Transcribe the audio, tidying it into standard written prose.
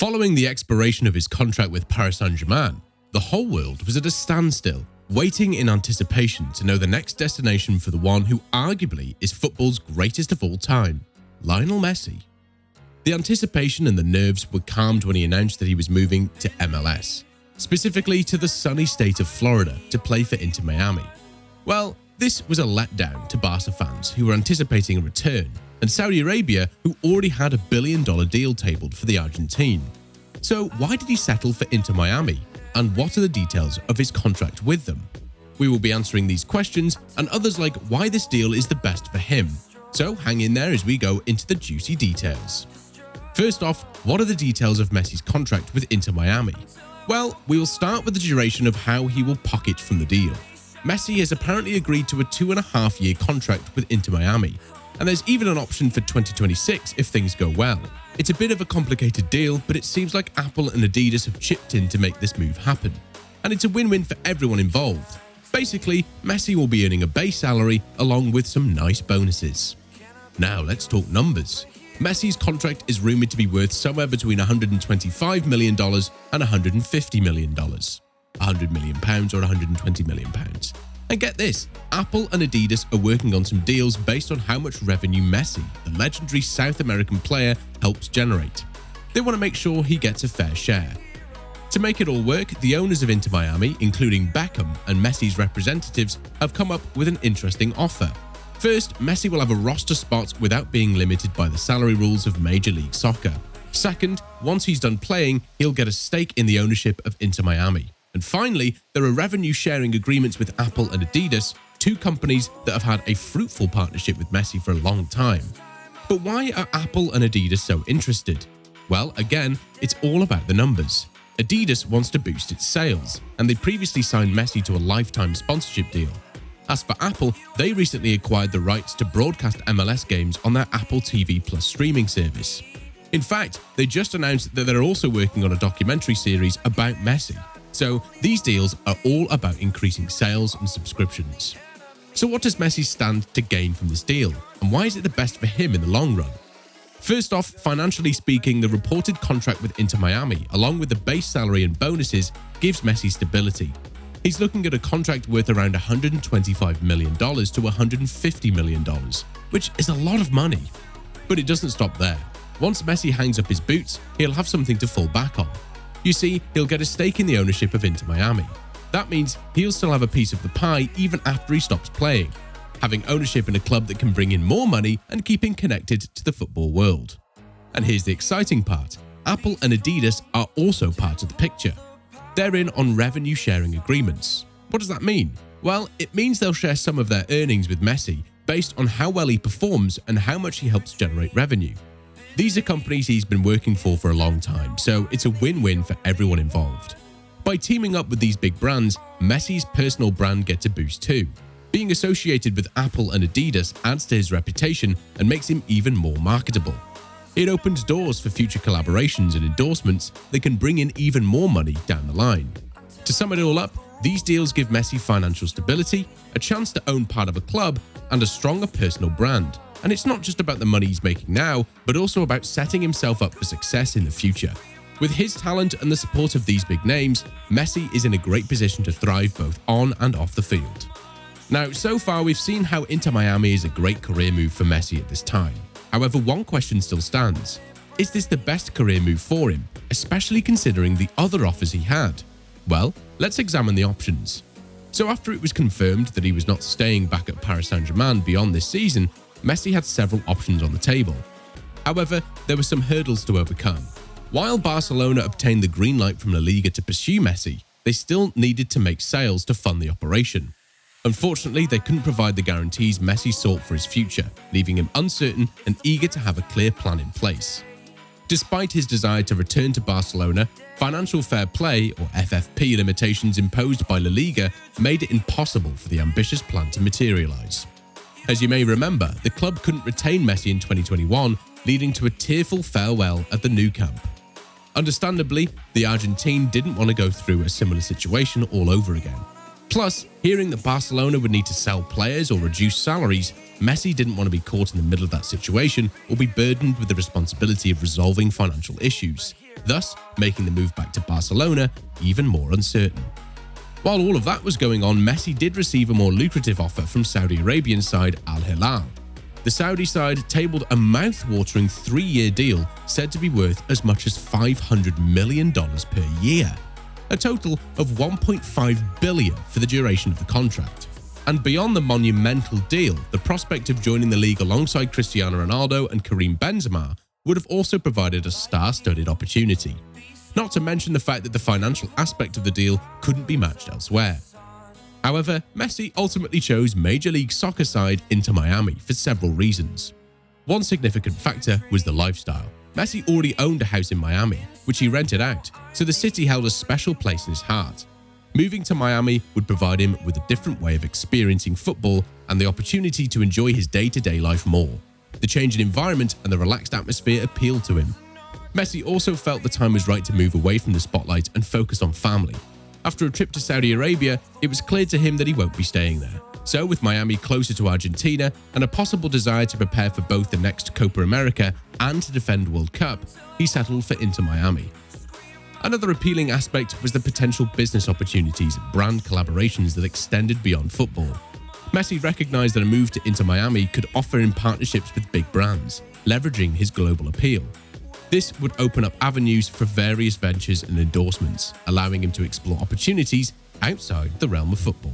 Following the expiration of his contract with Paris Saint Germain, the whole world was at a standstill, waiting in anticipation to know the next destination for the one who arguably is football's greatest of all time, Lionel Messi. The anticipation and the nerves were calmed when he announced that he was moving to MLS, specifically to the sunny state of Florida to play for Inter Miami. Well, this was a letdown to Barca fans who were anticipating a return, and Saudi Arabia, who already had a $1 billion deal tabled for the Argentine. So why did he settle for Inter Miami, and what are the details of his contract with them? We will be answering these questions and others like why this deal is the best for him. So hang in there as we go into the juicy details. First off, what are the details of Messi's contract with Inter Miami? Well, we will start with the duration of how he will pocket from the deal. Messi has apparently agreed to a 2.5-year contract with Inter Miami, and there's even an option for 2026 if things go well. It's a bit of a complicated deal, but it seems like Apple and Adidas have chipped in to make this move happen. And it's a win-win for everyone involved. Basically, Messi will be earning a base salary along with some nice bonuses. Now let's talk numbers. Messi's contract is rumoured to be worth somewhere between $125 million and $150 million. £100 million or £120 million. And get this, Apple and Adidas are working on some deals based on how much revenue Messi, the legendary South American player, helps generate. They want to make sure he gets a fair share. To make it all work, the owners of Inter Miami, including Beckham and Messi's representatives, have come up with an interesting offer. First, Messi will have a roster spot without being limited by the salary rules of Major League Soccer. Second, once he's done playing, he'll get a stake in the ownership of Inter Miami. And finally, there are revenue-sharing agreements with Apple and Adidas, two companies that have had a fruitful partnership with Messi for a long time. But why are Apple and Adidas so interested? Well, again, it's all about the numbers. Adidas wants to boost its sales, and they previously signed Messi to a lifetime sponsorship deal. As for Apple, they recently acquired the rights to broadcast MLS games on their Apple TV Plus streaming service. In fact, they just announced that they're also working on a documentary series about Messi. So these deals are all about increasing sales and subscriptions. So what does Messi stand to gain from this deal, and why is it the best for him in the long run? First off, financially speaking, the reported contract with Inter Miami, along with the base salary and bonuses, gives Messi stability. He's looking at a contract worth around $125 million to $150 million, which is a lot of money. But it doesn't stop there. Once Messi hangs up his boots, he'll have something to fall back on. You see, he'll get a stake in the ownership of Inter Miami. That means he'll still have a piece of the pie even after he stops playing, having ownership in a club that can bring in more money and keeping connected to the football world. And here's the exciting part. Apple and Adidas are also part of the picture. They're in on revenue-sharing agreements. What does that mean? Well, it means they'll share some of their earnings with Messi based on how well he performs and how much he helps generate revenue. These are companies he's been working for a long time, so it's a win-win for everyone involved. By teaming up with these big brands, Messi's personal brand gets a boost too. Being associated with Apple and Adidas adds to his reputation and makes him even more marketable. It opens doors for future collaborations and endorsements that can bring in even more money down the line. To sum it all up, these deals give Messi financial stability, a chance to own part of a club, and a stronger personal brand. And it's not just about the money he's making now, but also about setting himself up for success in the future. With his talent and the support of these big names, Messi is in a great position to thrive both on and off the field. Now, so far we've seen how Inter Miami is a great career move for Messi at this time. However, one question still stands. Is this the best career move for him, especially considering the other offers he had? Well, let's examine the options. So after it was confirmed that he was not staying back at Paris Saint Germain beyond this season, Messi had several options on the table. However, there were some hurdles to overcome. While Barcelona obtained the green light from La Liga to pursue Messi, they still needed to make sales to fund the operation. Unfortunately, they couldn't provide the guarantees Messi sought for his future, leaving him uncertain and eager to have a clear plan in place. Despite his desire to return to Barcelona, financial fair play, or FFP, limitations imposed by La Liga made it impossible for the ambitious plan to materialize. As you may remember, the club couldn't retain Messi in 2021, leading to a tearful farewell at the Nou Camp. Understandably, the Argentine didn't want to go through a similar situation all over again. Plus, hearing that Barcelona would need to sell players or reduce salaries, Messi didn't want to be caught in the middle of that situation or be burdened with the responsibility of resolving financial issues. thus making the move back to Barcelona even more uncertain. While all of that was going on, Messi did receive a more lucrative offer from Saudi Arabian side Al Hilal. The Saudi side tabled a mouth-watering 3-year deal said to be worth as much as $500 million per year, a total of $1.5 billion for the duration of the contract. And beyond the monumental deal, the prospect of joining the league alongside Cristiano Ronaldo and Karim Benzema would have also provided a star-studded opportunity. Not to mention the fact that the financial aspect of the deal couldn't be matched elsewhere. However, Messi ultimately chose Major League Soccer side Inter Miami for several reasons. One significant factor was the lifestyle. Messi already owned a house in Miami, which he rented out, so the city held a special place in his heart. Moving to Miami would provide him with a different way of experiencing football and the opportunity to enjoy his day-to-day life more. The change in environment and the relaxed atmosphere appealed to him. Messi also felt the time was right to move away from the spotlight and focus on family. After a trip to Saudi Arabia, it was clear to him that he won't be staying there. So with Miami closer to Argentina and a possible desire to prepare for both the next Copa America and to defend World Cup, he settled for Inter Miami. Another appealing aspect was the potential business opportunities and brand collaborations that extended beyond football. Messi recognized that a move to Inter Miami could offer him partnerships with big brands, leveraging his global appeal. This would open up avenues for various ventures and endorsements, allowing him to explore opportunities outside the realm of football.